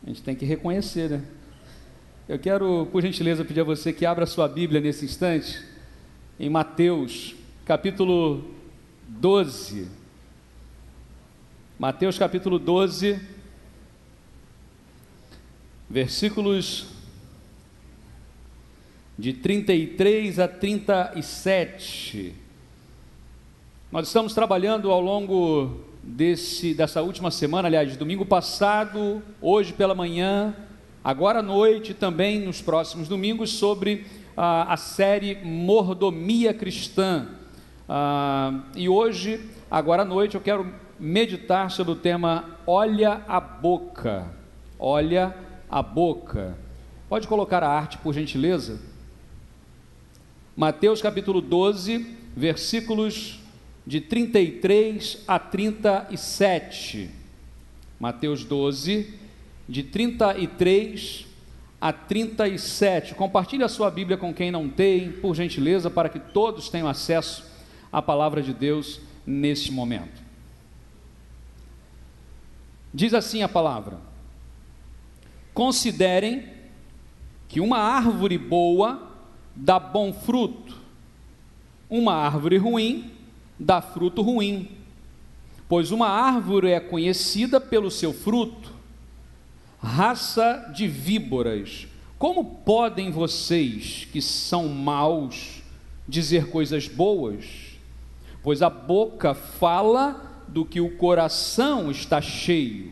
A gente tem que reconhecer, né? Eu quero, por gentileza, pedir a você que abra sua Bíblia nesse instante, em Mateus, capítulo 12. Mateus, capítulo 12, versículos de 33 a 37. Nós estamos trabalhando ao longo dessa última semana, aliás, domingo passado, hoje pela manhã, agora à noite, também nos próximos domingos, sobre a série Mordomia Cristã. E hoje, agora à noite, eu quero meditar sobre o tema Olha a Boca. Olha a Boca. Pode colocar a arte, por gentileza? Mateus capítulo 12, versículos de 33 a 37. Mateus 12, de 33 a 37. Compartilhe a sua Bíblia com quem não tem, por gentileza, para que todos tenham acesso à palavra de Deus neste momento. Diz assim a palavra: considerem que uma árvore boa dá bom fruto, uma árvore ruim dá fruto ruim, pois uma árvore é conhecida pelo seu fruto. Raça de víboras, como podem vocês, que são maus, dizer coisas boas? Pois a boca fala do que o coração está cheio.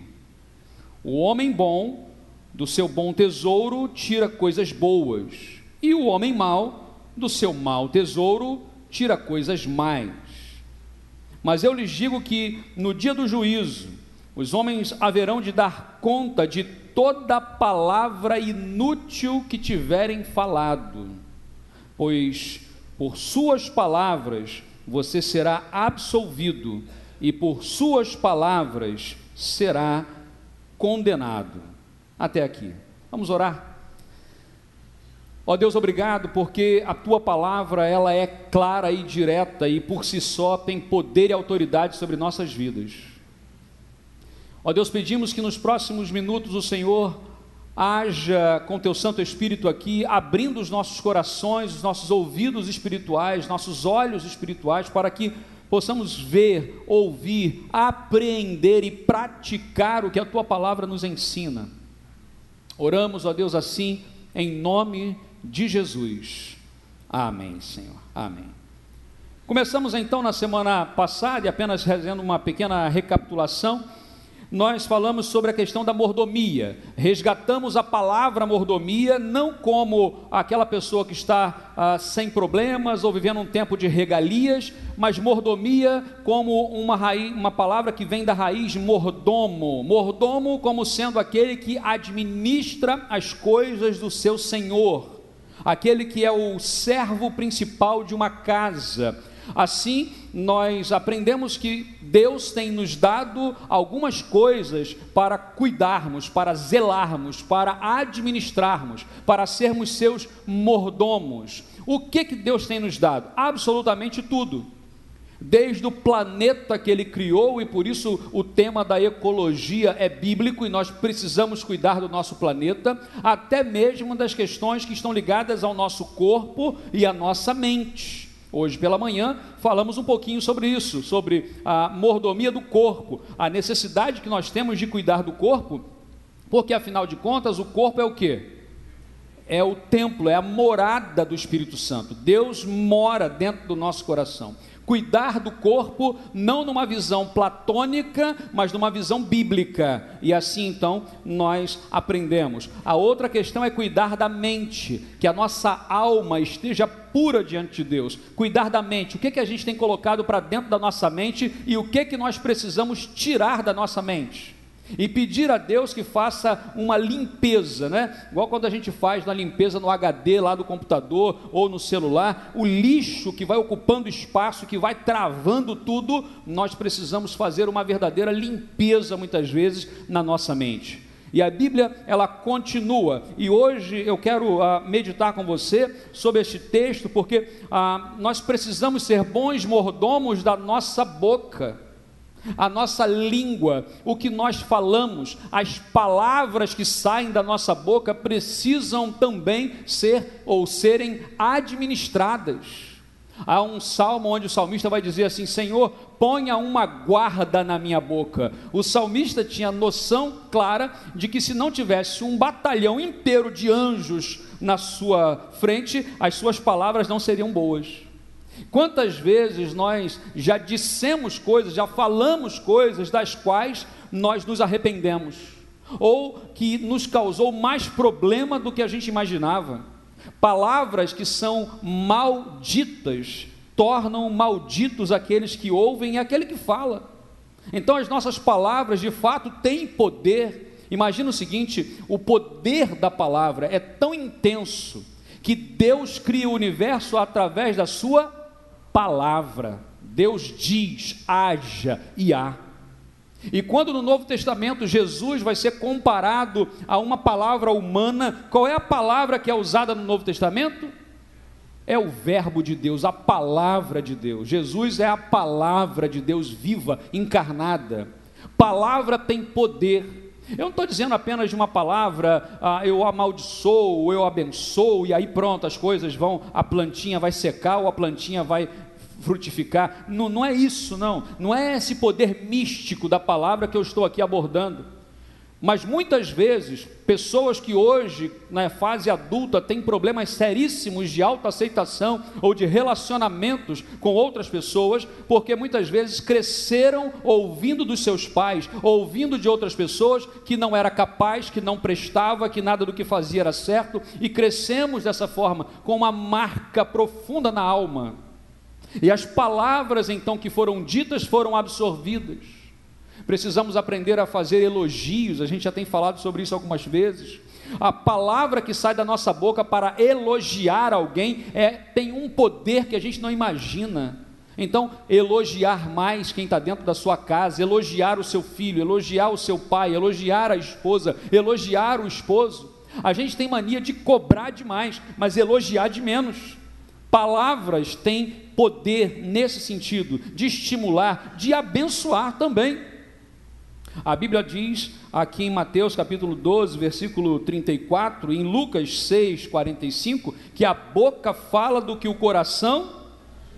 O homem bom, do seu bom tesouro, tira coisas boas, e o homem mau, do seu mau tesouro, tira coisas más. Mas eu lhes digo que no dia do juízo, os homens haverão de dar conta de toda palavra inútil que tiverem falado, pois por suas palavras você será absolvido, e por suas palavras será condenado. Até aqui. Vamos orar? Ó Deus, obrigado, porque a Tua palavra, ela é clara e direta, e por si só tem poder e autoridade sobre nossas vidas. Ó Deus, pedimos que nos próximos minutos o Senhor haja com Teu Santo Espírito aqui, abrindo os nossos corações, os nossos ouvidos espirituais, nossos olhos espirituais, para que possamos ver, ouvir, apreender e praticar o que a Tua palavra nos ensina. Oramos, ó Deus, assim, em nome de Jesus. Amém, Senhor. Amém. Começamos então na semana passada, e apenas fazendo uma pequena recapitulação, nós falamos sobre a questão da mordomia. Resgatamos a palavra mordomia, não como aquela pessoa que está sem problemas ou vivendo um tempo de regalias, mas mordomia como uma palavra que vem da raiz mordomo. Mordomo como sendo aquele que administra as coisas do seu senhor, aquele que é o servo principal de uma casa. Assim, nós aprendemos que Deus tem nos dado algumas coisas para cuidarmos, para zelarmos, para administrarmos, para sermos seus mordomos. O que Deus tem nos dado? Absolutamente tudo. Desde o planeta que Ele criou, e por isso o tema da ecologia é bíblico, e nós precisamos cuidar do nosso planeta, até mesmo das questões que estão ligadas ao nosso corpo e à nossa mente. Hoje pela manhã falamos um pouquinho sobre isso, sobre a mordomia do corpo, a necessidade que nós temos de cuidar do corpo, porque afinal de contas o corpo é o quê? É o templo, é a morada do Espírito Santo. Deus mora dentro do nosso coração. Cuidar do corpo não numa visão platônica, mas numa visão bíblica, e assim então nós aprendemos. A outra questão é cuidar da mente, que a nossa alma esteja pura diante de Deus. Cuidar da mente, o que a gente tem colocado para dentro da nossa mente e o que nós precisamos tirar da nossa mente. E pedir a Deus que faça uma limpeza, né? Igual quando a gente faz uma limpeza no HD lá do computador ou no celular, o lixo que vai ocupando espaço, que vai travando tudo, nós precisamos fazer uma verdadeira limpeza muitas vezes na nossa mente. E a Bíblia, ela continua, e hoje eu quero meditar com você sobre este texto, porque nós precisamos ser bons mordomos da nossa boca. A nossa língua, o que nós falamos, as palavras que saem da nossa boca precisam também serem administradas. Há um salmo onde o salmista vai dizer assim: Senhor, ponha uma guarda na minha boca. O salmista tinha noção clara de que se não tivesse um batalhão inteiro de anjos na sua frente, as suas palavras não seriam boas. Quantas vezes nós já dissemos coisas, já falamos coisas das quais nós nos arrependemos, ou que nos causou mais problema do que a gente imaginava. Palavras que são malditas tornam malditos aqueles que ouvem e aquele que fala. Então as nossas palavras de fato têm poder. Imagina o seguinte: o poder da palavra é tão intenso que Deus cria o universo através da sua palavra. Deus diz, haja e há. E quando no Novo Testamento Jesus vai ser comparado a uma palavra humana, qual é a palavra que é usada no Novo Testamento? É o verbo de Deus, a palavra de Deus. Jesus é a palavra de Deus viva, encarnada. Palavra tem poder. Eu não estou dizendo apenas de uma palavra, eu amaldiçoo, eu abençoo, e aí pronto, as coisas vão, a plantinha vai secar ou a plantinha vai frutificar. Não, não é isso, não é esse poder místico da palavra que eu estou aqui abordando. Mas muitas vezes, pessoas que hoje, na fase adulta, têm problemas seríssimos de autoaceitação ou de relacionamentos com outras pessoas, porque muitas vezes cresceram ouvindo dos seus pais, ouvindo de outras pessoas que não era capaz, que não prestava, que nada do que fazia era certo, e crescemos dessa forma, com uma marca profunda na alma. E as palavras então que foram ditas foram absorvidas. Precisamos aprender a fazer elogios, a gente já tem falado sobre isso algumas vezes. A palavra que sai da nossa boca para elogiar alguém tem um poder que a gente não imagina. Então, elogiar mais quem está dentro da sua casa, elogiar o seu filho, elogiar o seu pai, elogiar a esposa, elogiar o esposo. A gente tem mania de cobrar demais, mas elogiar de menos. Palavras têm poder nesse sentido, de estimular, de abençoar também. A Bíblia diz aqui em Mateus capítulo 12, versículo 34, em Lucas 6, 45, que a boca fala do que o coração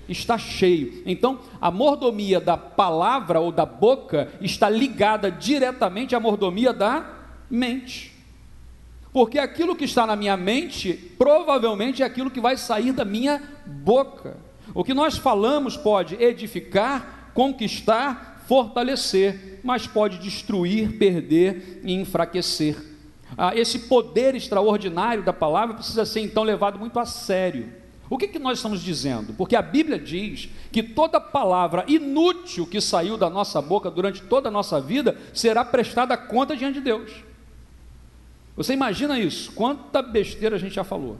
está cheio. Então, a mordomia da palavra ou da boca está ligada diretamente à mordomia da mente. Porque aquilo que está na minha mente, provavelmente é aquilo que vai sair da minha boca. O que nós falamos pode edificar, conquistar, fortalecer, mas pode destruir, perder e enfraquecer. Esse poder extraordinário da palavra precisa ser então levado muito a sério. O que nós estamos dizendo? Porque a Bíblia diz que toda palavra inútil que saiu da nossa boca durante toda a nossa vida será prestada conta diante de Deus. Você imagina isso? Quanta besteira a gente já falou.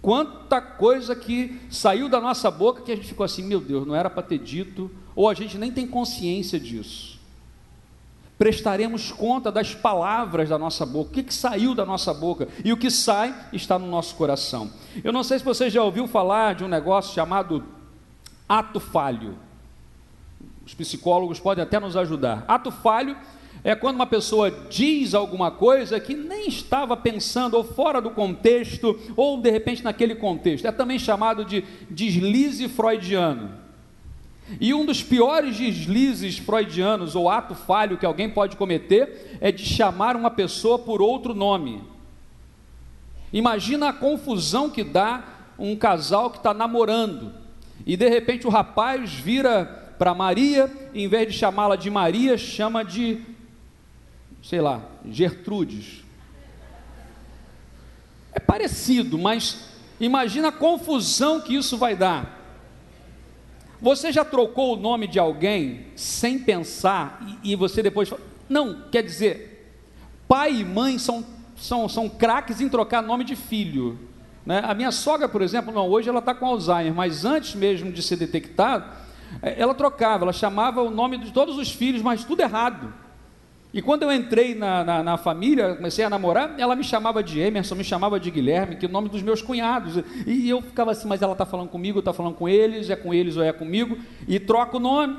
Quanta coisa que saiu da nossa boca que a gente ficou assim, meu Deus, não era para ter dito, ou a gente nem tem consciência disso. Prestaremos conta das palavras da nossa boca, o que saiu da nossa boca, e o que sai está no nosso coração. Eu não sei se você já ouviu falar de um negócio chamado ato falho. Os psicólogos podem até nos ajudar. Ato falho é quando uma pessoa diz alguma coisa que nem estava pensando, ou fora do contexto, ou de repente naquele contexto. É também chamado de deslize freudiano. E um dos piores deslizes freudianos, ou ato falho que alguém pode cometer, é de chamar uma pessoa por outro nome. Imagina a confusão que dá um casal que está namorando, e de repente o rapaz vira para Maria, e em vez de chamá-la de Maria, chama de, sei lá, Gertrudes. É parecido, mas imagina a confusão que isso vai dar. Você já trocou o nome de alguém sem pensar e você depois fala, não, quer dizer, pai e mãe são craques em trocar nome de filho, né? A minha sogra, por exemplo, não, hoje ela está com Alzheimer, mas antes mesmo de ser detectado, ela trocava, ela chamava o nome de todos os filhos, mas tudo errado. E quando eu entrei na família, comecei a namorar, ela me chamava de Emerson, me chamava de Guilherme, que é o nome dos meus cunhados, e eu ficava assim, mas ela está falando comigo, está falando com eles ou é comigo, e troca o nome.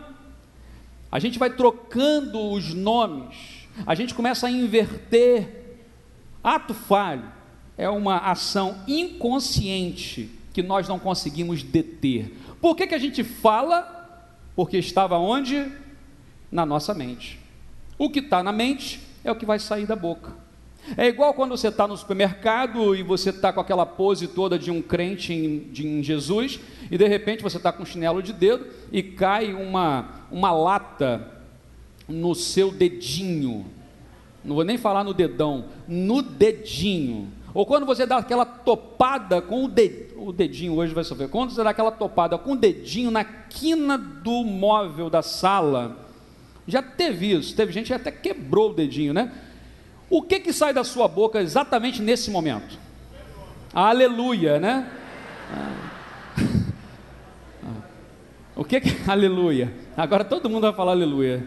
A gente vai trocando os nomes, a gente começa a inverter. Ato falho é uma ação inconsciente que nós não conseguimos deter. Por que a gente fala? Porque estava onde? Na nossa mente. O que está na mente é o que vai sair da boca. É igual quando você está no supermercado e você está com aquela pose toda de um crente em Jesus, e de repente você está com um chinelo de dedo e cai uma lata no seu dedinho. Não vou nem falar no dedão, no dedinho. Ou quando você dá aquela topada com o dedinho, hoje vai sofrer, quando você dá aquela topada com o dedinho na quina do móvel da sala, já teve isso, teve gente que até quebrou o dedinho, né? O que sai da sua boca exatamente nesse momento? Aleluia, né? O que aleluia? Agora todo mundo vai falar aleluia.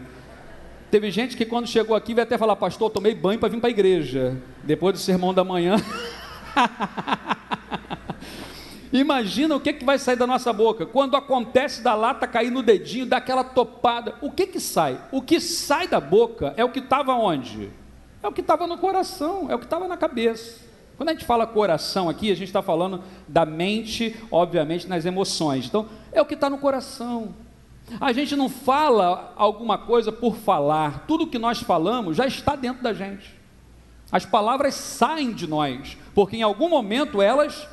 Teve gente que quando chegou aqui vai até falar: pastor, eu tomei banho para vir para a igreja, depois do sermão da manhã. Imagina o que vai sair da nossa boca, quando acontece da lata cair no dedinho, daquela topada, o que sai? O que sai da boca é o que estava onde? É o que estava no coração, é o que estava na cabeça. Quando a gente fala coração aqui, a gente está falando da mente, obviamente, nas emoções. Então, é o que está no coração. A gente não fala alguma coisa por falar, tudo que nós falamos já está dentro da gente. As palavras saem de nós, porque em algum momento elas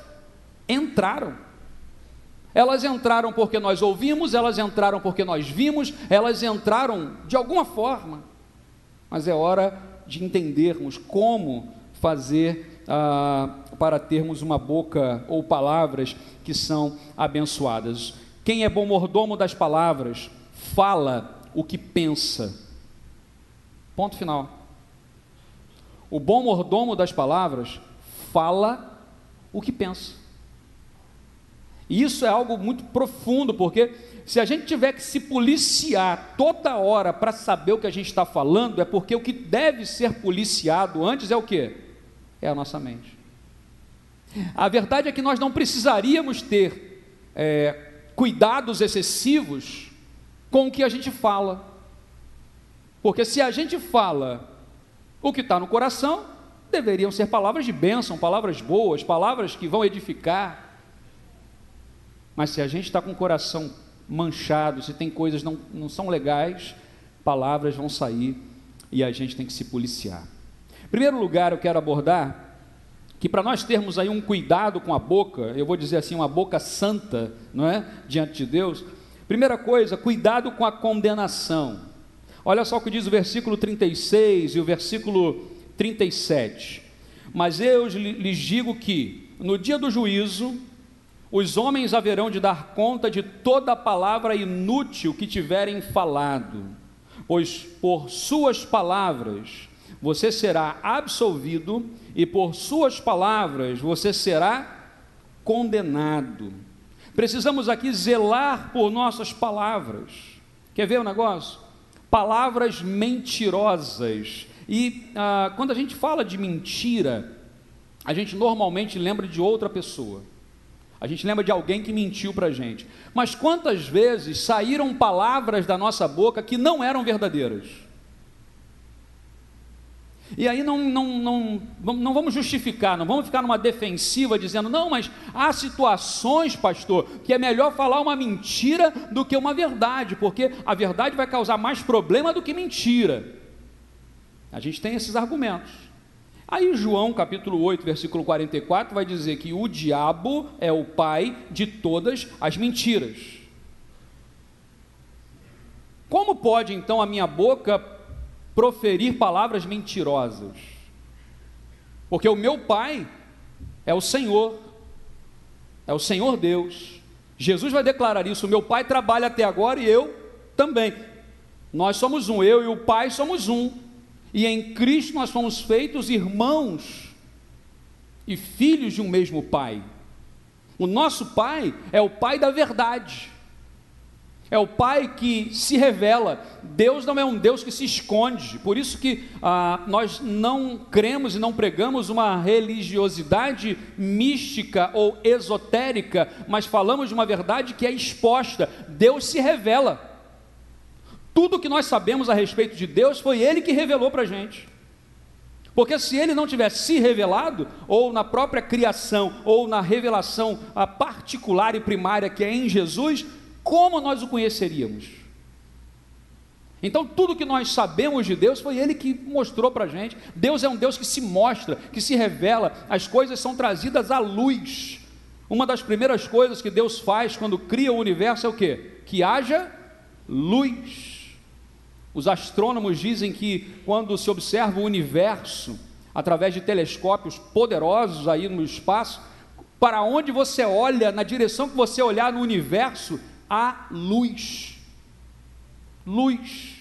entraram. Elas entraram porque nós ouvimos, elas entraram porque nós vimos, elas entraram de alguma forma. Mas é hora de entendermos como fazer para termos uma boca ou palavras que são abençoadas. Quem é bom mordomo das palavras, fala o que pensa. Ponto final. O bom mordomo das palavras fala o que pensa. E isso é algo muito profundo, porque se a gente tiver que se policiar toda hora para saber o que a gente está falando, é porque o que deve ser policiado antes é o quê? É a nossa mente. A verdade é que nós não precisaríamos ter cuidados excessivos com o que a gente fala, porque se a gente fala o que está no coração, deveriam ser palavras de bênção, palavras boas, palavras que vão edificar. Mas se a gente está com o coração manchado, se tem coisas que não são legais, palavras vão sair e a gente tem que se policiar. Em primeiro lugar, eu quero abordar que para nós termos aí um cuidado com a boca, eu vou dizer assim, uma boca santa, não é? Diante de Deus. Primeira coisa, cuidado com a condenação. Olha só o que diz o versículo 36 e o versículo 37. Mas eu lhes digo que no dia do juízo, os homens haverão de dar conta de toda a palavra inútil que tiverem falado, pois por suas palavras você será absolvido e por suas palavras você será condenado. Precisamos aqui zelar por nossas palavras. Quer ver o negócio? Palavras mentirosas. E quando a gente fala de mentira, a gente normalmente lembra de outra pessoa. A gente lembra de alguém que mentiu para a gente. Mas quantas vezes saíram palavras da nossa boca que não eram verdadeiras? E aí não vamos justificar, não vamos ficar numa defensiva dizendo: não, mas há situações, pastor, que é melhor falar uma mentira do que uma verdade, porque a verdade vai causar mais problema do que mentira. A gente tem esses argumentos. Aí João capítulo 8, versículo 44 vai dizer que o diabo é o pai de todas as mentiras. Como pode então a minha boca proferir palavras mentirosas? Porque o meu pai é o Senhor Deus. Jesus vai declarar isso: o meu pai trabalha até agora e eu também. Nós somos um, eu e o pai somos um. E em Cristo nós fomos feitos irmãos e filhos de um mesmo Pai. O nosso Pai é o Pai da verdade, é o Pai que se revela. Deus não é um Deus que se esconde. Por isso que nós não cremos e não pregamos uma religiosidade mística ou esotérica, mas falamos de uma verdade que é exposta. Deus se revela. Tudo que nós sabemos a respeito de Deus foi Ele que revelou para a gente. Porque se Ele não tivesse se revelado, ou na própria criação, ou na revelação particular e primária que é em Jesus, como nós o conheceríamos? Então tudo que nós sabemos de Deus foi Ele que mostrou para a gente. Deus é um Deus que se mostra, que se revela, as coisas são trazidas à luz. Uma das primeiras coisas que Deus faz quando cria o universo é o quê? Que haja luz. Os astrônomos dizem que quando se observa o universo através de telescópios poderosos aí no espaço, para onde você olha, na direção que você olhar no universo, há luz. Luz.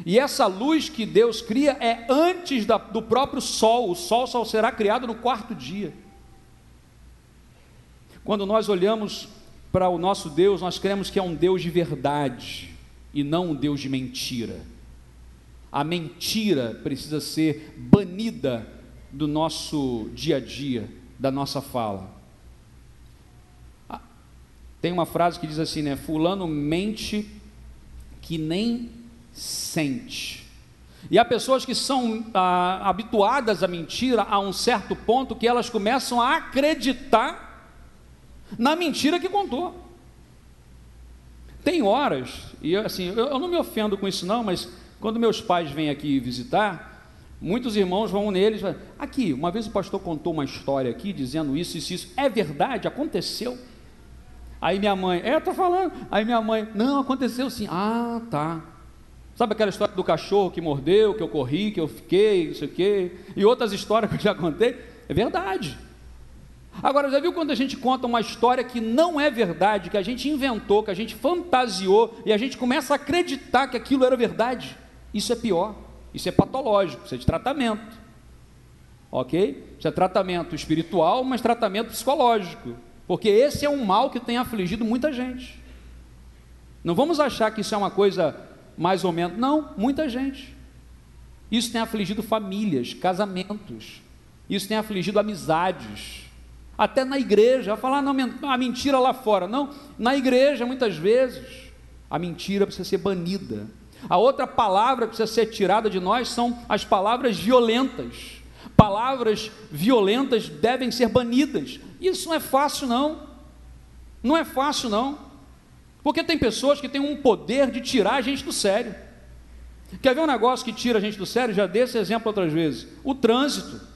E essa luz que Deus cria é antes do próprio Sol. O Sol só será criado no 4º dia. Quando nós olhamos para o nosso Deus, nós cremos que é um Deus de verdade e não um Deus de mentira. A mentira precisa ser banida do nosso dia a dia, da nossa fala. Tem uma frase que diz assim, né? Fulano mente que nem sente. E há pessoas que são habituadas à mentira a um certo ponto que elas começam a acreditar na mentira que contou. Tem horas, e assim, eu não me ofendo com isso não, mas quando meus pais vêm aqui visitar, muitos irmãos vão neles, aqui, uma vez o pastor contou uma história aqui, dizendo isso, é verdade, aconteceu? Aí minha mãe, estou falando, aí minha mãe, não, aconteceu sim, tá. Sabe aquela história do cachorro que mordeu, que eu corri, que eu fiquei, não sei o quê, e outras histórias que eu já contei, é verdade. Agora, já viu quando a gente conta uma história que não é verdade, que a gente inventou, que a gente fantasiou, e a gente começa a acreditar que aquilo era verdade? Isso é pior, isso é patológico, isso é de tratamento, ok? Isso é tratamento espiritual, mas tratamento psicológico, porque esse é um mal que tem afligido muita gente. Não vamos achar que isso é uma coisa mais ou menos, não, muita gente. Isso tem afligido famílias, casamentos, isso tem afligido amizades, até na igreja. Vai falar, não, a mentira lá fora. Não, na igreja, muitas vezes, a mentira precisa ser banida. A outra palavra que precisa ser tirada de nós são as palavras violentas. Palavras violentas devem ser banidas. Isso não é fácil, não. Não é fácil, não. Porque tem pessoas que têm um poder de tirar a gente do sério. Quer ver um negócio que tira a gente do sério? Já dei esse exemplo outras vezes. O trânsito.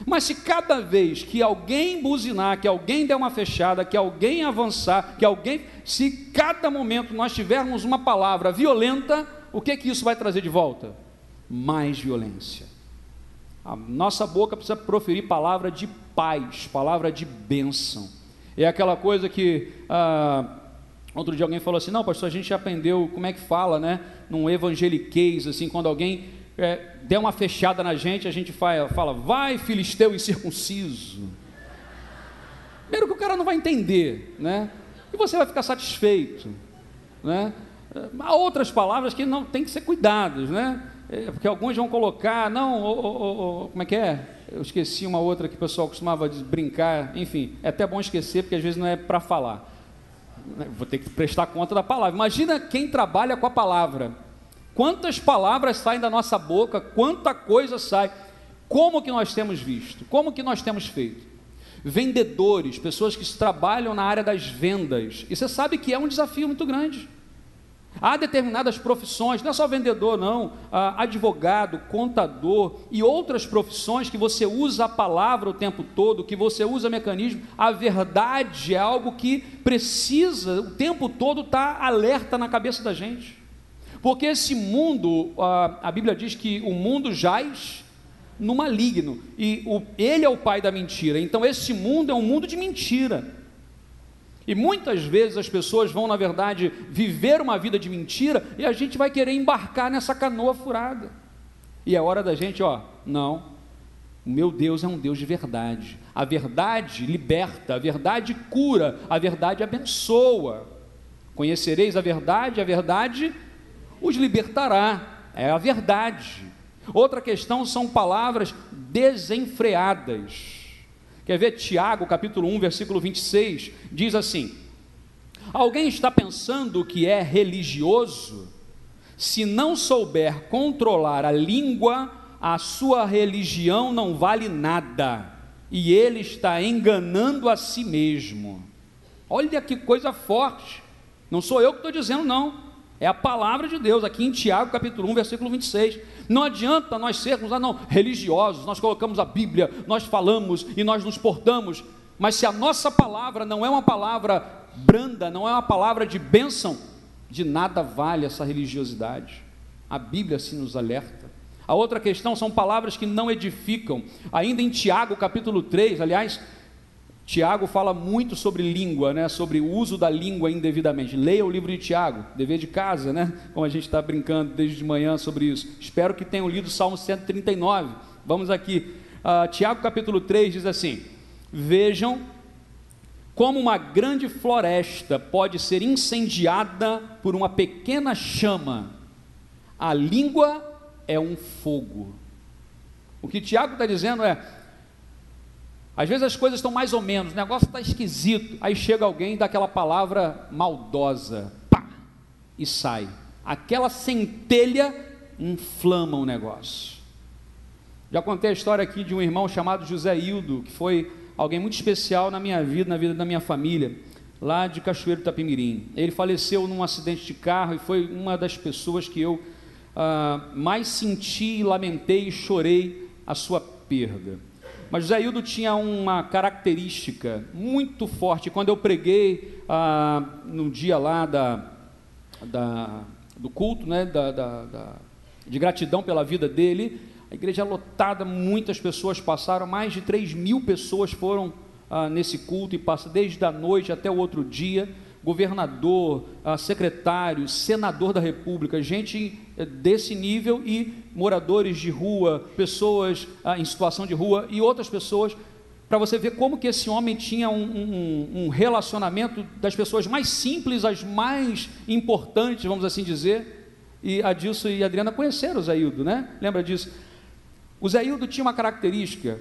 Mas se cada vez que alguém buzinar, que alguém der uma fechada, que alguém avançar, se cada momento nós tivermos uma palavra violenta, o que isso vai trazer de volta? Mais violência. A nossa boca precisa proferir palavra de paz, palavra de bênção. É aquela coisa que outro dia alguém falou assim, não, pastor, a gente já aprendeu como é que fala, né? Num evangeliquez, assim, quando alguém der uma fechada na gente, a gente fala, vai filisteu incircunciso. Primeiro que o cara não vai entender, né? E você vai ficar satisfeito, né? Há outras palavras que não tem que ser cuidadas, né? Porque alguns vão colocar, como é que é? Eu esqueci uma outra que o pessoal costumava brincar, enfim, é até bom esquecer, porque às vezes não é para falar. Vou ter que prestar conta da palavra. Imagina quem trabalha com a palavra. Quantas palavras saem da nossa boca, quanta coisa sai. Como que nós temos visto? Como que nós temos feito? Vendedores, pessoas que trabalham na área das vendas. E você sabe que é um desafio muito grande. Há determinadas profissões, não é só vendedor não, advogado, contador e outras profissões que você usa a palavra o tempo todo, que você usa mecanismo. A verdade é algo que precisa o tempo todo estar alerta na cabeça da gente. Porque esse mundo, a Bíblia diz que o mundo jaz no maligno, e ele é o pai da mentira. Então esse mundo é um mundo de mentira, e muitas vezes as pessoas vão, na verdade, viver uma vida de mentira, e a gente vai querer embarcar nessa canoa furada, e é hora da gente, não, o meu Deus é um Deus de verdade. A verdade liberta, a verdade cura, a verdade abençoa. Conhecereis a verdade os libertará, é a verdade. Outra questão são palavras desenfreadas. Quer ver? Tiago, capítulo 1, versículo 26, diz assim, Alguém está pensando que é religioso? Se não souber controlar a língua, a sua religião não vale nada, e ele está enganando a si mesmo. Olha que coisa forte, não sou eu que estou dizendo não, é a palavra de Deus, aqui em Tiago capítulo 1, versículo 26, não adianta nós sermos, religiosos, nós colocamos a Bíblia, nós falamos e nós nos portamos, mas se a nossa palavra não é uma palavra branda, não é uma palavra de bênção, de nada vale essa religiosidade. A Bíblia assim nos alerta. A outra questão são palavras que não edificam. Ainda em Tiago capítulo 3, aliás, Tiago fala muito sobre língua, sobre o uso da língua indevidamente. Leia o livro de Tiago, dever de casa, como a gente está brincando desde de manhã sobre isso. Espero que tenham lido o Salmo 139. Vamos aqui, Tiago capítulo 3 diz assim: vejam como uma grande floresta pode ser incendiada por uma pequena chama. A língua é um fogo. O que Tiago está dizendo é, às vezes as coisas estão mais ou menos, o negócio está esquisito, aí chega alguém e dá aquela palavra maldosa, pá, e sai. Aquela centelha inflama o negócio. Já contei a história aqui de um irmão chamado José Hildo, que foi alguém muito especial na minha vida, na vida da minha família, lá de Cachoeiro do Itapemirim. Ele faleceu num acidente de carro e foi uma das pessoas que eu mais senti, lamentei e chorei a sua perda. Mas José Hildo tinha uma característica muito forte. Quando eu preguei no dia lá do culto, de gratidão pela vida dele, a igreja lotada, muitas pessoas passaram, mais de 3.000 pessoas foram nesse culto, e passa desde a noite até o outro dia, governador, secretário, senador da república, gente desse nível, e moradores de rua, pessoas em situação de rua, e outras pessoas, para você ver como que esse homem tinha um relacionamento das pessoas mais simples às mais importantes, vamos assim dizer, e Adilson e Adriana conheceram o Zé Hildo, lembra disso? O Zé Hildo tinha uma característica.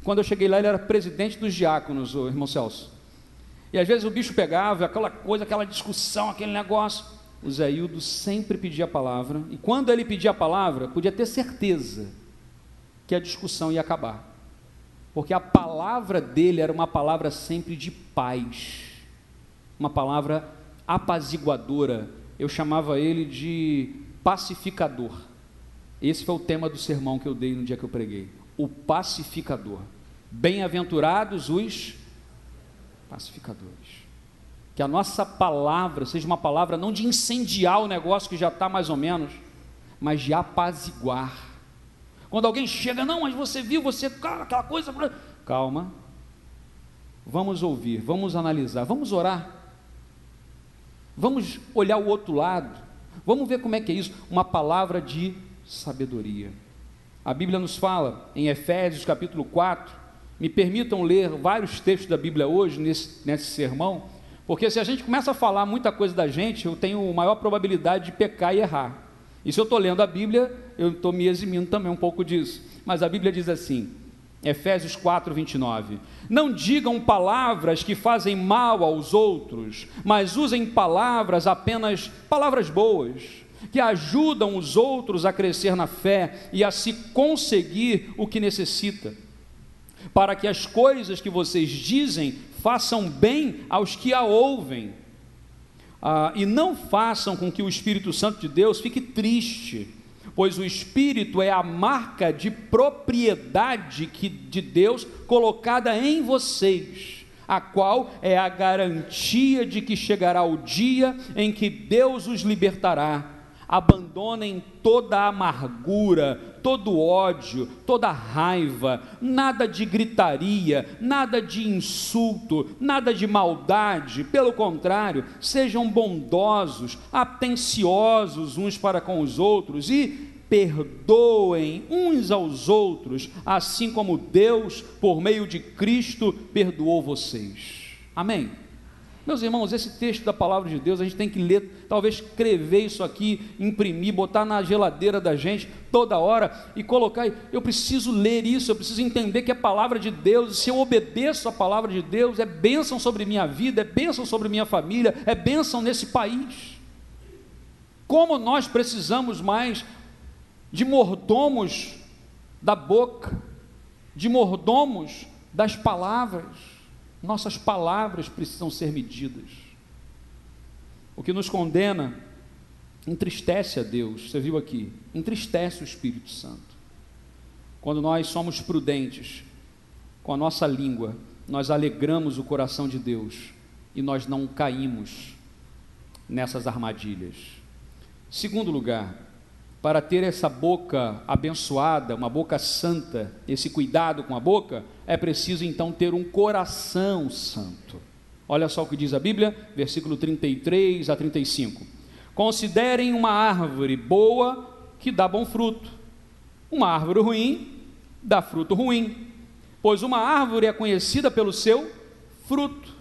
Quando eu cheguei lá, ele era presidente dos diáconos, o irmão Celso, e às vezes o bicho pegava, aquela coisa, aquela discussão, aquele negócio. O Zé Hildo sempre pedia a palavra, e quando ele pedia a palavra, podia ter certeza que a discussão ia acabar, porque a palavra dele era uma palavra sempre de paz, uma palavra apaziguadora. Eu chamava ele de pacificador. Esse foi o tema do sermão que eu dei no dia que eu preguei, o pacificador. Bem-aventurados os pacificadores. Que a nossa palavra seja uma palavra não de incendiar o negócio que já está mais ou menos, mas de apaziguar. Quando alguém chega, não, mas você viu, aquela coisa, calma, vamos ouvir, vamos analisar, vamos orar, vamos olhar o outro lado, vamos ver como é que é isso, uma palavra de sabedoria. A Bíblia nos fala em Efésios capítulo 4, me permitam ler vários textos da Bíblia hoje nesse sermão, porque se a gente começa a falar muita coisa da gente, eu tenho maior probabilidade de pecar e errar, e se eu estou lendo a Bíblia, eu estou me eximindo também um pouco disso, mas a Bíblia diz assim, Efésios 4, 29, não digam palavras que fazem mal aos outros, mas usem apenas palavras boas, que ajudam os outros a crescer na fé e a se conseguir o que necessita, para que as coisas que vocês dizem façam bem aos que a ouvem, e não façam com que o Espírito Santo de Deus fique triste, pois o Espírito é a marca de propriedade de Deus colocada em vocês, a qual é a garantia de que chegará o dia em que Deus os libertará. Abandonem toda a amargura, todo ódio, toda raiva, nada de gritaria, nada de insulto, nada de maldade, pelo contrário, sejam bondosos, atenciosos uns para com os outros e perdoem uns aos outros, assim como Deus, por meio de Cristo, perdoou vocês. Amém? Meus irmãos, esse texto da palavra de Deus, a gente tem que ler, talvez escrever isso aqui, imprimir, botar na geladeira da gente toda hora e colocar. Eu preciso ler isso, eu preciso entender que é palavra de Deus. Se eu obedeço a palavra de Deus, é bênção sobre minha vida, é bênção sobre minha família, é bênção nesse país. Como nós precisamos mais de mordomos da boca, de mordomos das palavras. Nossas palavras precisam ser medidas. O que nos condena entristece a Deus. Você viu aqui? Entristece o Espírito Santo. Quando nós somos prudentes com a nossa língua, nós alegramos o coração de Deus e nós não caímos nessas armadilhas. Segundo lugar, para ter essa boca abençoada, uma boca santa, esse cuidado com a boca, é preciso então ter um coração santo. Olha só o que diz a Bíblia, versículo 33 a 35. Considerem uma árvore boa que dá bom fruto, uma árvore ruim dá fruto ruim, pois uma árvore é conhecida pelo seu fruto.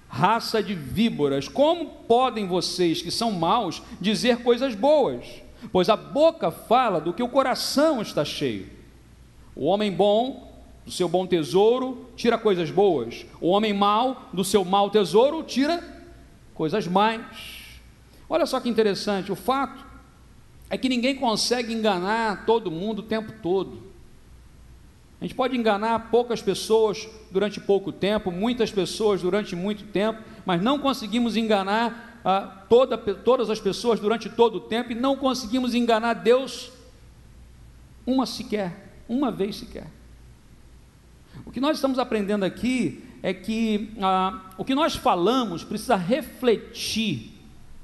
Raça de víboras, como podem vocês que são maus dizer coisas boas? Pois a boca fala do que o coração está cheio. O homem bom, do seu bom tesouro, tira coisas boas. O homem mau, do seu mau tesouro, tira coisas más. Olha só que interessante, o fato é que ninguém consegue enganar todo mundo o tempo todo. A gente pode enganar poucas pessoas durante pouco tempo, muitas pessoas durante muito tempo, mas não conseguimos enganar todas as pessoas durante todo o tempo, e não conseguimos enganar Deus uma vez sequer. O que nós estamos aprendendo aqui é que o que nós falamos precisa refletir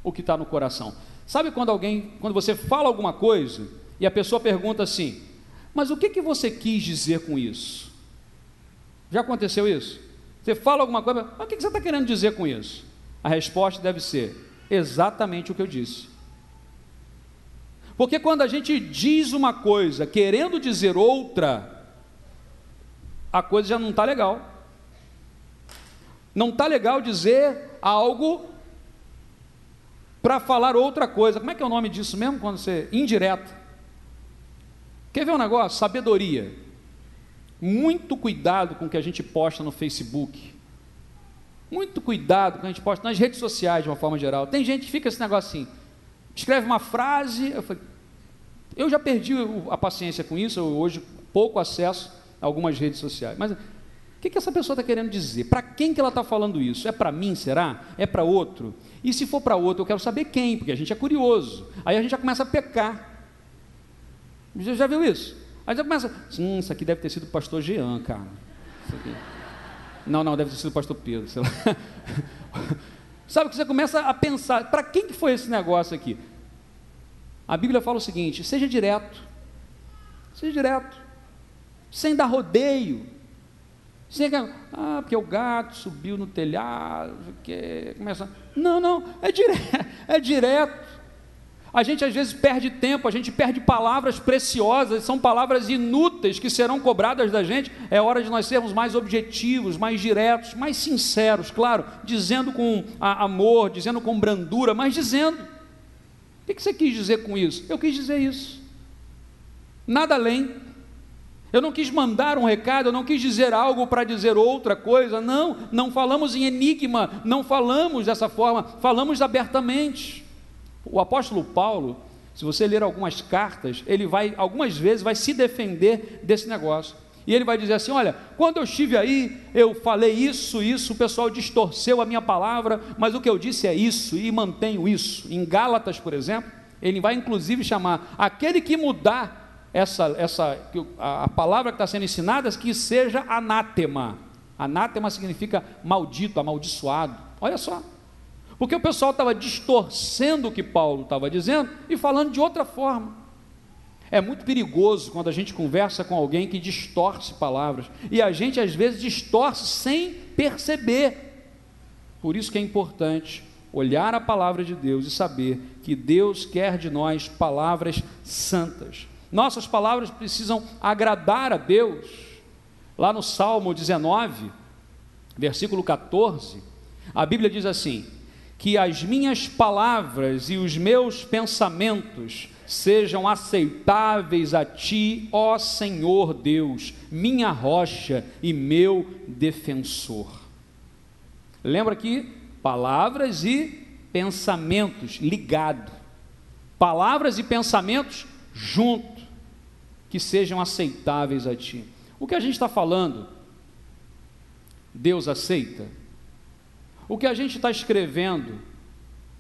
o que está no coração. Sabe quando você fala alguma coisa e a pessoa pergunta assim: mas o que você quis dizer com isso? Já aconteceu isso? Você fala alguma coisa, mas o que você está querendo dizer com isso? A resposta deve ser exatamente o que eu disse. Porque quando a gente diz uma coisa querendo dizer outra, a coisa já não está legal. Não está legal dizer algo para falar outra coisa. Como é que é o nome disso mesmo? Quando você... indireto. Quer ver um negócio? Sabedoria. Muito cuidado com o que a gente posta no Facebook. Muito cuidado com o que a gente posta nas redes sociais de uma forma geral. Tem gente que fica esse negócio assim, escreve uma frase, eu já perdi a paciência com isso, eu hoje pouco acesso a algumas redes sociais, mas o que essa pessoa está querendo dizer? Para quem que ela está falando isso? É para mim, será? É para outro? E se for para outro, eu quero saber quem, porque a gente é curioso. Aí a gente já começa a pecar. Já viu isso? Aí já começa, isso aqui deve ter sido o pastor Jean, cara. Isso aqui. Não, deve ter sido o pastor Pedro, sei lá. Sabe que você começa a pensar, para quem que foi esse negócio aqui? A Bíblia fala o seguinte: seja direto, sem dar rodeio, porque o gato subiu no telhado, não, é direto. A gente às vezes perde tempo, a gente perde palavras preciosas, são palavras inúteis que serão cobradas da gente. É hora de nós sermos mais objetivos, mais diretos, mais sinceros, claro, dizendo com amor, dizendo com brandura, mas dizendo. O que você quis dizer com isso? Eu quis dizer isso, nada além. Eu não quis mandar um recado, eu não quis dizer algo para dizer outra coisa. Não falamos em enigma, não falamos dessa forma, falamos abertamente. O apóstolo Paulo, se você ler algumas cartas, ele algumas vezes vai se defender desse negócio, e ele vai dizer assim: olha, quando eu estive aí, eu falei isso, o pessoal distorceu a minha palavra, mas o que eu disse é isso, e mantenho isso. Em Gálatas, por exemplo, ele vai inclusive chamar aquele que mudar a palavra que está sendo ensinada, que seja anátema. Anátema significa maldito, amaldiçoado. Olha só, porque o pessoal estava distorcendo o que Paulo estava dizendo e falando de outra forma. É muito perigoso quando a gente conversa com alguém que distorce palavras, e a gente às vezes distorce sem perceber. Por isso que é importante olhar a palavra de Deus e saber que Deus quer de nós palavras santas. Nossas palavras precisam agradar a Deus. Lá no Salmo 19, versículo 14, A Bíblia diz assim: que as minhas palavras e os meus pensamentos sejam aceitáveis a ti, ó Senhor Deus, minha rocha e meu defensor. Lembra aqui, palavras e pensamentos ligado, palavras e pensamentos junto, que sejam aceitáveis a ti. O que a gente está falando, Deus aceita? O que a gente está escrevendo,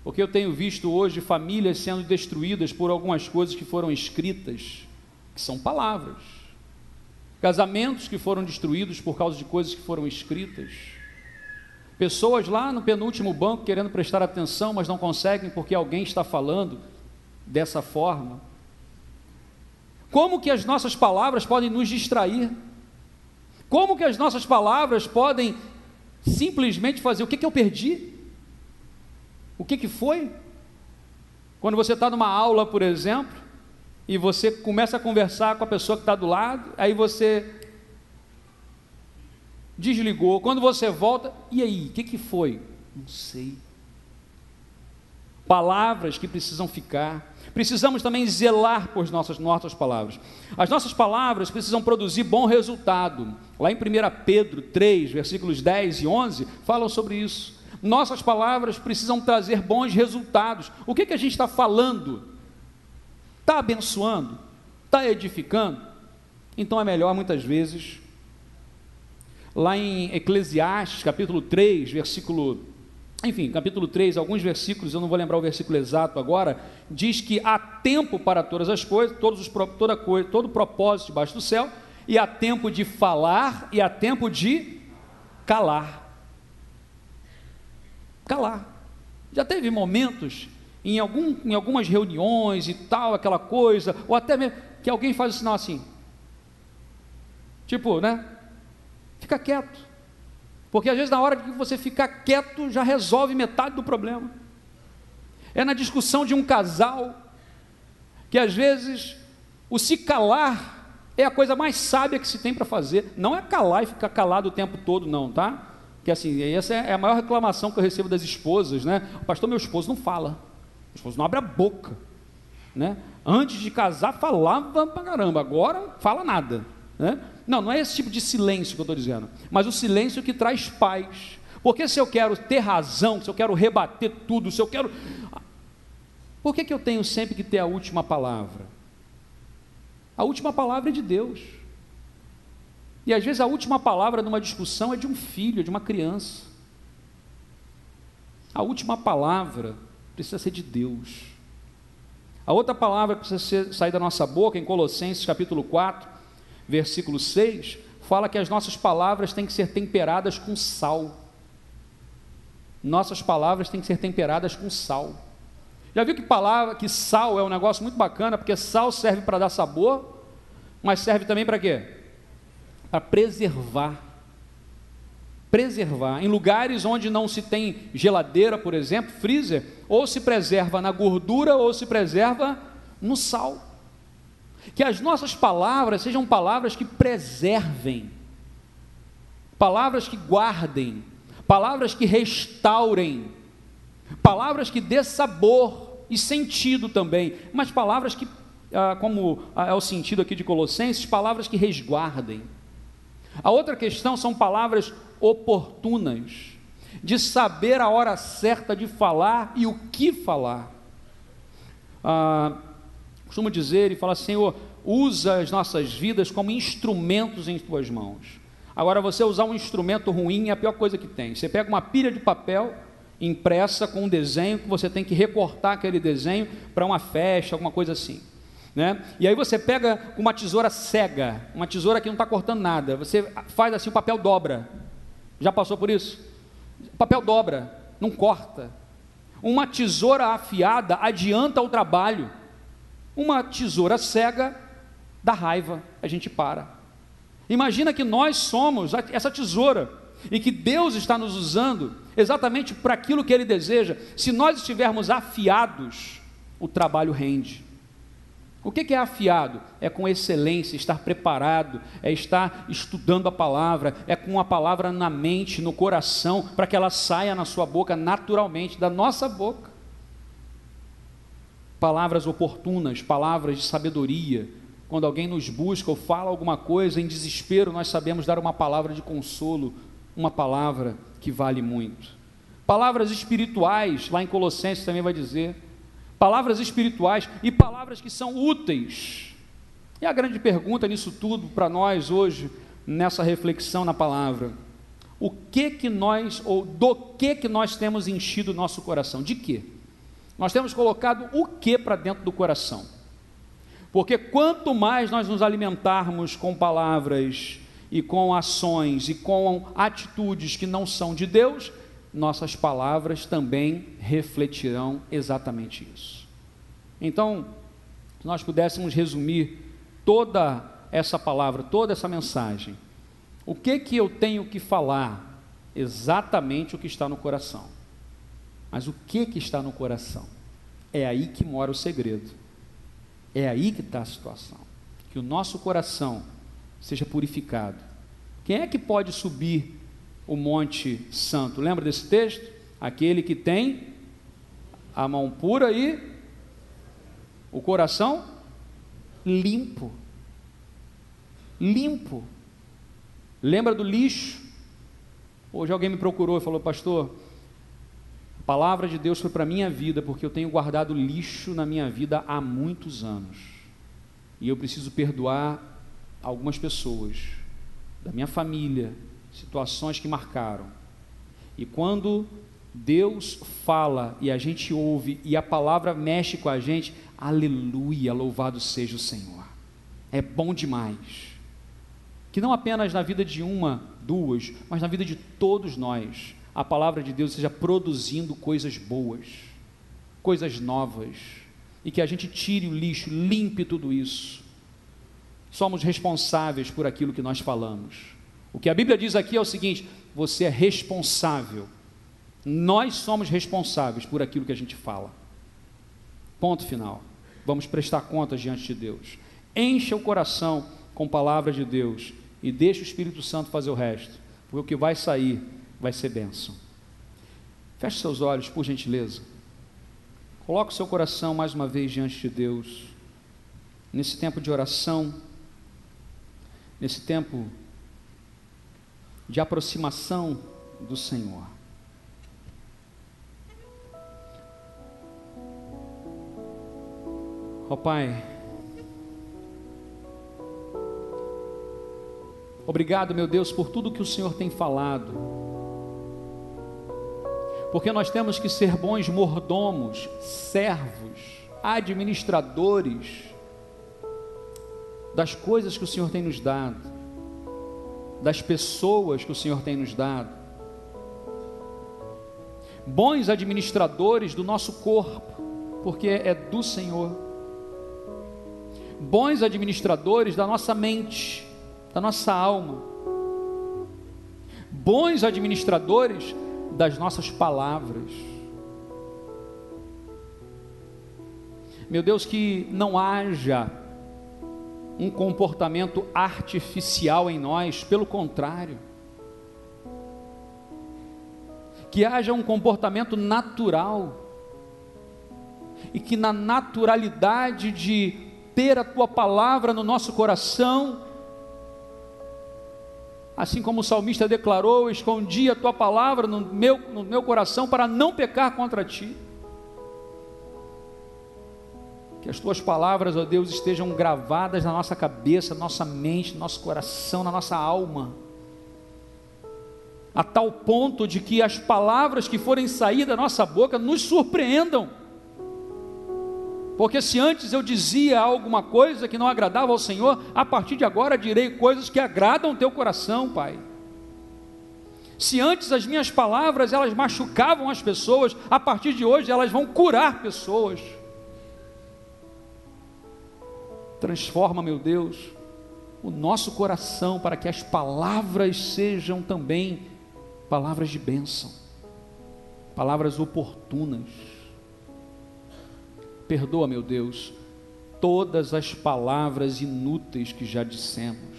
porque eu tenho visto hoje famílias sendo destruídas por algumas coisas que foram escritas, que são palavras, casamentos que foram destruídos por causa de coisas que foram escritas, pessoas lá no penúltimo banco querendo prestar atenção, mas não conseguem porque alguém está falando dessa forma. Como que as nossas palavras podem nos distrair? Como que as nossas palavras podem simplesmente fazer, o que eu perdi? O que foi? Quando você está numa aula, por exemplo, e você começa a conversar com a pessoa que está do lado, aí você desligou, quando você volta, e aí, o que foi? Não sei. Palavras que precisam ficar. Precisamos também zelar por nossas palavras. As nossas palavras precisam produzir bom resultado. Lá em 1 Pedro 3, versículos 10 e 11, falam sobre isso. Nossas palavras precisam trazer bons resultados. O que a gente está falando? Está abençoando? Está edificando? Então é melhor, muitas vezes, lá em Eclesiastes, capítulo 3, capítulo 3, alguns versículos, eu não vou lembrar o versículo exato agora, diz que há tempo para todas as coisas, todo propósito debaixo do céu, e há tempo de falar e há tempo de calar. Calar. Já teve momentos em algumas reuniões e tal, aquela coisa, ou até mesmo que alguém faz o sinal assim, tipo, né? Fica quieto. Porque às vezes na hora que você ficar quieto, já resolve metade do problema. É na discussão de um casal, que às vezes o se calar é a coisa mais sábia que se tem para fazer. Não é calar e ficar calado o tempo todo não, tá? Porque assim, essa é a maior reclamação que eu recebo das esposas, né? Pastor, meu esposo não fala, meu esposo não abre a boca, né? Antes de casar falava pra caramba, agora não fala nada, né? Não é esse tipo de silêncio que eu estou dizendo, mas o silêncio que traz paz. Porque se eu quero ter razão, se eu quero rebater tudo, se eu quero... Por que eu tenho sempre que ter a última palavra? A última palavra é de Deus. E às vezes a última palavra numa discussão é de um filho, é de uma criança. A última palavra precisa ser de Deus. A outra palavra que precisa sair da nossa boca, em Colossenses capítulo 4, versículo 6, fala que as nossas palavras têm que ser temperadas com sal. Nossas palavras têm que ser temperadas com sal. Já viu que sal é um negócio muito bacana, porque sal serve para dar sabor, mas serve também para quê? Para preservar. Preservar. Em lugares onde não se tem geladeira, por exemplo, freezer, ou se preserva na gordura, ou se preserva no sal. Que as nossas palavras sejam palavras que preservem, palavras que guardem, palavras que restaurem, palavras que dê sabor e sentido também, mas palavras que, como é o sentido aqui de Colossenses, palavras que resguardem. A outra questão são palavras oportunas, de saber a hora certa de falar e o que falar. Costumo dizer e falar, Senhor, usa as nossas vidas como instrumentos em tuas mãos. Agora, você usar um instrumento ruim é a pior coisa que tem. Você pega uma pilha de papel impressa com um desenho, que você tem que recortar aquele desenho para uma festa, alguma coisa assim, né? E aí você pega uma tesoura cega, uma tesoura que não está cortando nada, você faz assim, o papel dobra. Já passou por isso? O papel dobra, não corta. Uma tesoura afiada adianta o trabalho. Uma tesoura cega dá raiva, a gente para. Imagina que nós somos essa tesoura e que Deus está nos usando exatamente para aquilo que Ele deseja. Se nós estivermos afiados, o trabalho rende. O que é afiado? É com excelência, estar preparado, é estar estudando a palavra, é com a palavra na mente, no coração, para que ela saia na sua boca naturalmente, da nossa boca. Palavras oportunas, palavras de sabedoria. Quando alguém nos busca ou fala alguma coisa em desespero, nós sabemos dar uma palavra de consolo, uma palavra que vale muito. Palavras espirituais, lá em Colossenses também vai dizer, palavras espirituais e palavras que são úteis. E a grande pergunta nisso tudo para nós hoje, nessa reflexão na palavra, o que que nós, ou do que nós temos enchido o nosso coração? De quê? Nós temos colocado o que para dentro do coração? Porque quanto mais nós nos alimentarmos com palavras e com ações e com atitudes que não são de Deus, nossas palavras também refletirão exatamente isso. Então, se nós pudéssemos resumir toda essa palavra, toda essa mensagem, o que eu tenho que falar? Exatamente o que está no coração. Mas o que está no coração? É aí que mora o segredo. É aí que está a situação. Que o nosso coração seja purificado. Quem é que pode subir o Monte Santo? Lembra desse texto? Aquele que tem a mão pura e o coração limpo. Limpo. Lembra do lixo? Hoje alguém me procurou e falou: pastor, a palavra de Deus foi para a minha vida, porque eu tenho guardado lixo na minha vida há muitos anos, e eu preciso perdoar algumas pessoas, da minha família, situações que marcaram. E quando Deus fala, e a gente ouve, e a palavra mexe com a gente, aleluia, louvado seja o Senhor, é bom demais, que não apenas na vida de uma, duas, mas na vida de todos nós, a palavra de Deus seja produzindo coisas boas, coisas novas, e que a gente tire o lixo, limpe tudo isso. Somos responsáveis por aquilo que nós falamos. O que a Bíblia diz aqui é o seguinte: você é responsável, nós somos responsáveis por aquilo que a gente fala. Ponto final. Vamos prestar contas diante de Deus. Encha o coração com a palavra de Deus e deixa o Espírito Santo fazer o resto, porque o que vai sair vai ser bênção. Feche seus olhos, por gentileza. Coloque o seu coração mais uma vez diante de Deus, nesse tempo de oração, nesse tempo de aproximação do Senhor. Ó Pai, obrigado, meu Deus, por tudo que o Senhor tem falado, porque nós temos que ser bons mordomos, servos, administradores das coisas que o Senhor tem nos dado, das pessoas que o Senhor tem nos dado, bons administradores do nosso corpo, porque é do Senhor, bons administradores da nossa mente, da nossa alma, bons administradores das nossas palavras. Meu Deus, que não haja um comportamento artificial em nós, pelo contrário, que haja um comportamento natural, e que na naturalidade de ter a Tua palavra no nosso coração, assim como o salmista declarou: escondi a Tua palavra no meu coração para não pecar contra Ti. Que as Tuas palavras, ó Deus, estejam gravadas na nossa cabeça, na nossa mente, no nosso coração, na nossa alma, a tal ponto de que as palavras que forem sair da nossa boca nos surpreendam. Porque se antes eu dizia alguma coisa que não agradava ao Senhor, a partir de agora direi coisas que agradam o Teu coração, Pai. Se antes as minhas palavras elas machucavam as pessoas, a partir de hoje elas vão curar pessoas. Transforma, meu Deus, o nosso coração para que as palavras sejam também palavras de bênção, palavras oportunas. Perdoa, meu Deus, todas as palavras inúteis que já dissemos,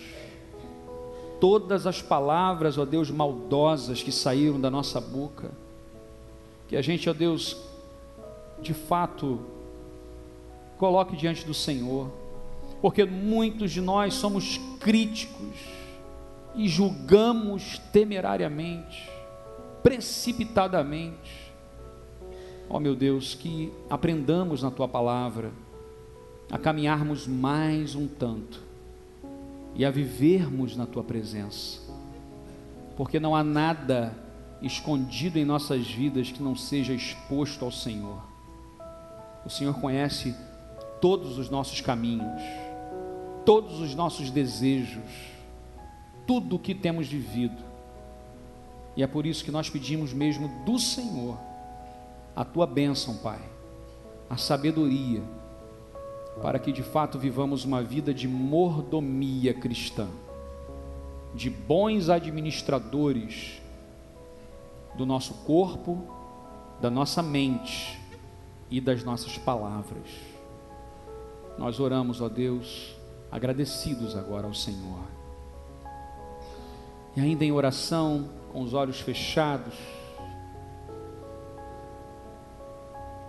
todas as palavras, ó Deus, maldosas que saíram da nossa boca, que a gente, ó Deus, de fato, coloque diante do Senhor, porque muitos de nós somos críticos e julgamos temerariamente, precipitadamente. Ó meu Deus, que aprendamos na Tua palavra a caminharmos mais um tanto e a vivermos na Tua presença, porque não há nada escondido em nossas vidas que não seja exposto ao Senhor. O Senhor conhece todos os nossos caminhos, todos os nossos desejos, tudo o que temos vivido, e é por isso que nós pedimos mesmo do Senhor a Tua bênção, Pai, a sabedoria, para que de fato vivamos uma vida de mordomia cristã, de bons administradores do nosso corpo, da nossa mente e das nossas palavras. Nós oramos, ó Deus, agradecidos agora ao Senhor. E ainda em oração, com os olhos fechados,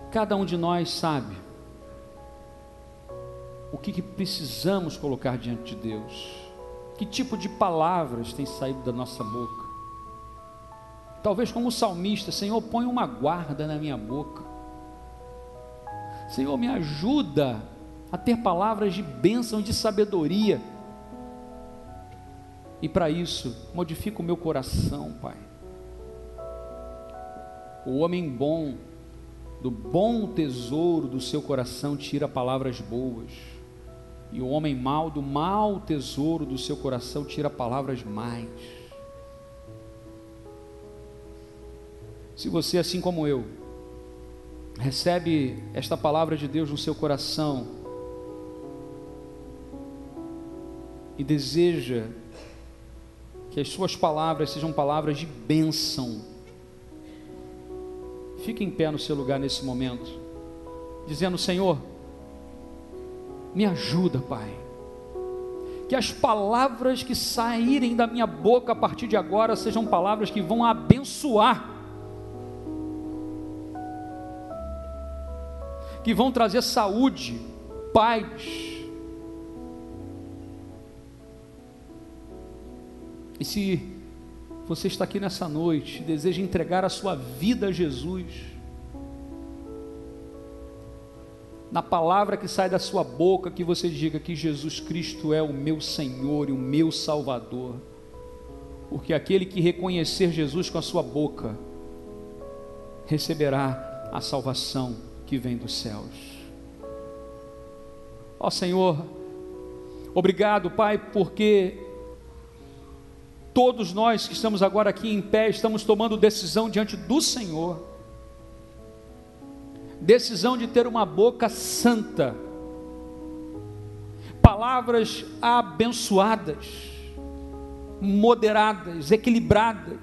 cada um de nós sabe o que precisamos colocar diante de Deus, que tipo de palavras tem saído da nossa boca. Talvez como o salmista: Senhor, põe uma guarda na minha boca, Senhor, me ajuda a ter palavras de bênção e de sabedoria, e para isso, modifica o meu coração, Pai. O homem bom, do bom tesouro do seu coração, tira palavras boas, e o homem mau, do mau tesouro do seu coração, tira palavras más. Se você, assim como eu, recebe esta palavra de Deus no seu coração e deseja que as suas palavras sejam palavras de bênção, fique em pé no seu lugar nesse momento, dizendo: Senhor, me ajuda, Pai, que as palavras que saírem da minha boca a partir de agora sejam palavras que vão abençoar, que vão trazer saúde, paz. E se você está aqui nessa noite e deseja entregar a sua vida a Jesus, na palavra que sai da sua boca, que você diga que Jesus Cristo é o meu Senhor e o meu Salvador, porque aquele que reconhecer Jesus com a sua boca, receberá a salvação que vem dos céus. Ó Senhor, obrigado, Pai, porque todos nós que estamos agora aqui em pé, estamos tomando decisão diante do Senhor, decisão de ter uma boca santa, palavras abençoadas, moderadas, equilibradas,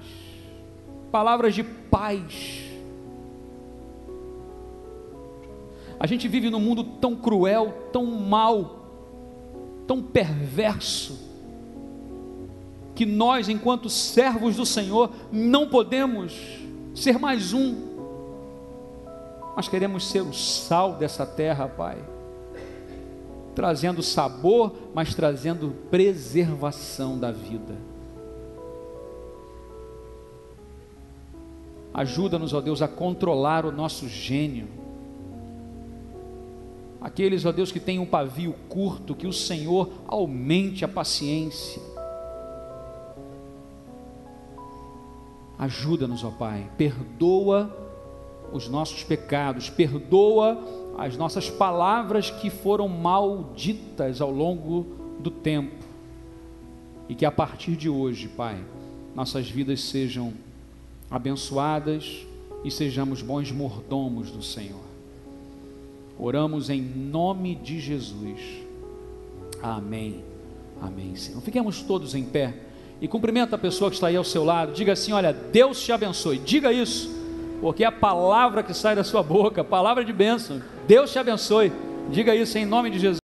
palavras de paz. A gente vive num mundo tão cruel, tão mau, tão perverso, que nós, enquanto servos do Senhor, não podemos ser mais um. Nós queremos ser o sal dessa terra, Pai, trazendo sabor, mas trazendo preservação da vida. Ajuda-nos, ó Deus, a controlar o nosso gênio. Aqueles, ó Deus, que têm um pavio curto, que o Senhor aumente a paciência. Ajuda-nos, ó Pai, perdoa os nossos pecados, perdoa as nossas palavras que foram malditas ao longo do tempo, e que a partir de hoje, Pai, nossas vidas sejam abençoadas e sejamos bons mordomos do Senhor. Oramos em nome de Jesus. Amém. Amém, Senhor. Fiquemos todos em pé e cumprimenta a pessoa que está aí ao seu lado. Diga assim: olha, Deus te abençoe. Diga isso, porque é a palavra que sai da sua boca, palavra de bênção. Deus te abençoe. Diga isso em nome de Jesus.